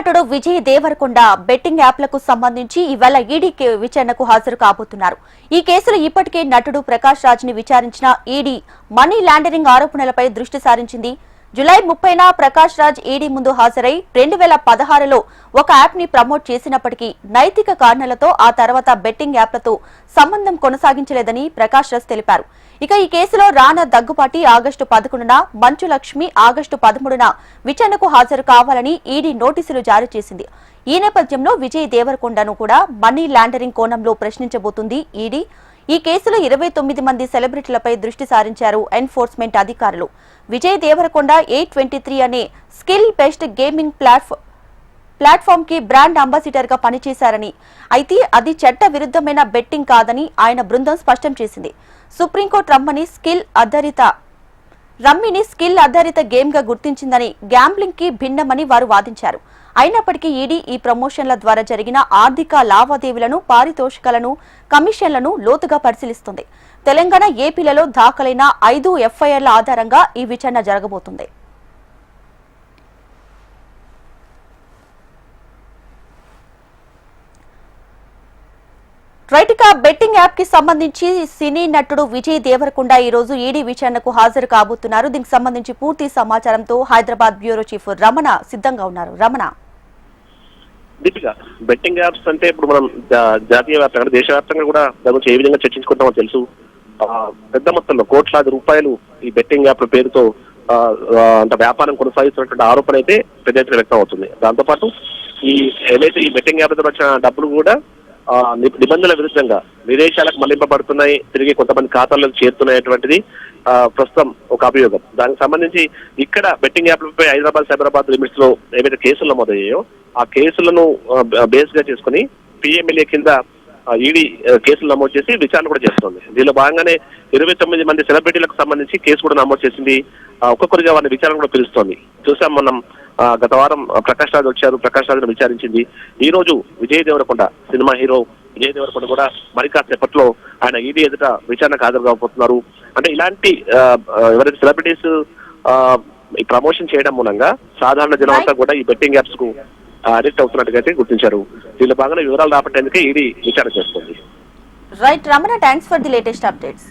నటుడు విజయ్ దేవరకొండ బెట్టింగ్ యాప్లకు సంబంధించి ఇవాళ ఈడీ విచారణకు హాజరు కాబోతున్నారు. ఈ కేసులో ఇప్పటికే నటుడు ప్రకాష్ రాజ్ ని విచారించిన ఈడీ మనీ లాండరింగ్ ఆరోపణలపై దృష్టి సారించింది. జులై 30న ప్రకాష్ రాజ్ ఈడీ ముందు హాజరై 2016లో ఒక యాప్ ని ప్రమోట్ చేసినప్పటికీ నైతిక కారణాలతో ఆ తర్వాత బెట్టింగ్ యాప్లతో సంబంధం కొనసాగించలేదని ప్రకాష్ రాజ్ తెలిపారు. ఇక ఈ కేసులో రానా దగ్గుపాటి ఆగస్టు 11న, మంచు లక్ష్మి ఆగస్టు 13న విచారణకు హాజరు కావాలని ఈడీ నోటీసులు జారీ చేసింది. ఈ నేపథ్యంలో విజయ్ దేవరకొండను కూడా మనీ లాండరింగ్ కోణంలో ప్రశ్నించబోతుంది ఈడీ. ఈ కేసులో 29 మంది సెలబ్రిటీలపై దృష్టి సారించారు ఎన్ఫోర్స్మెంట్ అధికారులు. విజయ్ దేవరకొండ 823 అనే స్కిల్ బేస్డ్ గేమింగ్ ప్లాట్ఫామ్ కి బ్రాండ్ అంబాసిడర్ గా పనిచేశారని, అయితే అది చట్ట విరుద్ధమైన బెట్టింగ్ కాదని ఆయన బృందం స్పష్టం చేసింది. సుప్రీంకోర్టు రమ్మీని స్కిల్ ఆధారిత గేమ్ గా గుర్తించిందని, గ్యాంబ్లింగ్ కి భిన్నమని వారు వాదించారు. అయినప్పటికీ ఈడీ ఈ ప్రమోషన్ల ద్వారా జరిగిన ఆర్థిక లావాదేవీలను, పారితోషికాలను, కమిషన్లను లోతుగా పరిశీలిస్తుంది. తెలంగాణ, ఏపీలలో దాఖలైన 5 ఎఫ్ఐఆర్ల ఆధారంగా ఈ విచారణ జరగబోతుంది. రైట్గా బెట్టింగ్ యాప్ కి సంబంధించి సినీ నటుడు విజయ్ దేవరకొండ ఈ రోజు ఈడీ విచారణకు హాజరు కాబోతున్నారు. దీనికి సంబంధించి పూర్తి సమాచారంతో హైదరాబాద్ బ్యూరో చీఫ్ రమణ సిద్ధంగా ఉన్నారు. రమణ, దీపిక, బెట్టింగ్ యాప్స్ అంటే ఇప్పుడు మనం జాతీయ వ్యాప్తంగా, దేశవ్యాప్తంగా కూడా దాని గురించి ఏ విధంగా చర్చించుకుంటామో తెలుసు. పెద్ద మొత్తంలో కోట్లాది రూపాయలు ఈ బెట్టింగ్ యాప్ల పేరుతో అంత వ్యాపారం కొనసాగిస్తున్నటువంటి ఆరోపణ అయితే పెద్ద ఎత్తున వ్యక్తం అవుతుంది. దాంతోపాటు ఏదైతే ఈ బెట్టింగ్ యాప్లతో వచ్చిన డబ్బులు కూడా నిబంధనల విరుద్ధంగా విదేశాలకు మళ్లింపబడుతున్నాయి, తిరిగి కొంతమంది ఖాతాలకు చేరుతున్నాయటువంటిది ప్రస్తుతం ఒక అభియోగం. దానికి సంబంధించి ఇక్కడ బెట్టింగ్ యాప్లపై హైదరాబాద్, సైబరాబాద్ లిమిట్స్ లో ఏవైతే కేసులు నమోదయ్యాయో ఆ కేసులను బేస్ గా చేసుకుని పిఎంఎల్ఏ కింద ఈడీ కేసులు నమోదు చేసి విచారణ కూడా చేస్తోంది. దీనిలో భాగంగానే 29 మంది సెలబ్రిటీలకు సంబంధించి కేసు కూడా నమోదు చేసింది. ఒక్కొక్కరిగా వారిని విచారణ కూడా పిలుస్తోంది. చూసాం మనం గత వారం ప్రకాష్ రాజ్ వచ్చారు, ప్రకాష్ రాజ్ను విచారించింది. ఈ రోజు విజయ్ దేవరకొండ, సినిమా హీరో విజయ్ దేవరకొండ కూడా మరి కాసేపట్లో ఆయన ఈడీ ఎదుట విచారణకు హాజరు కాబోతున్నారు. అంటే ఇలాంటి ఎవరైతే సెలబ్రిటీస్ ఈ ప్రమోషన్ చేయడం మూలంగా సాధారణ జనమంతా కూడా ఈ బెట్టింగ్ యాప్స్ కు అడిక్ట్ అవుతున్నట్టుగా అయితే గుర్తించారు. దీనిలో భాగంగా వివరాలు రాబట్టేందుకే ఈడీ విచారణ చేస్తుంది. Right Ramana, thanks for the latest updates.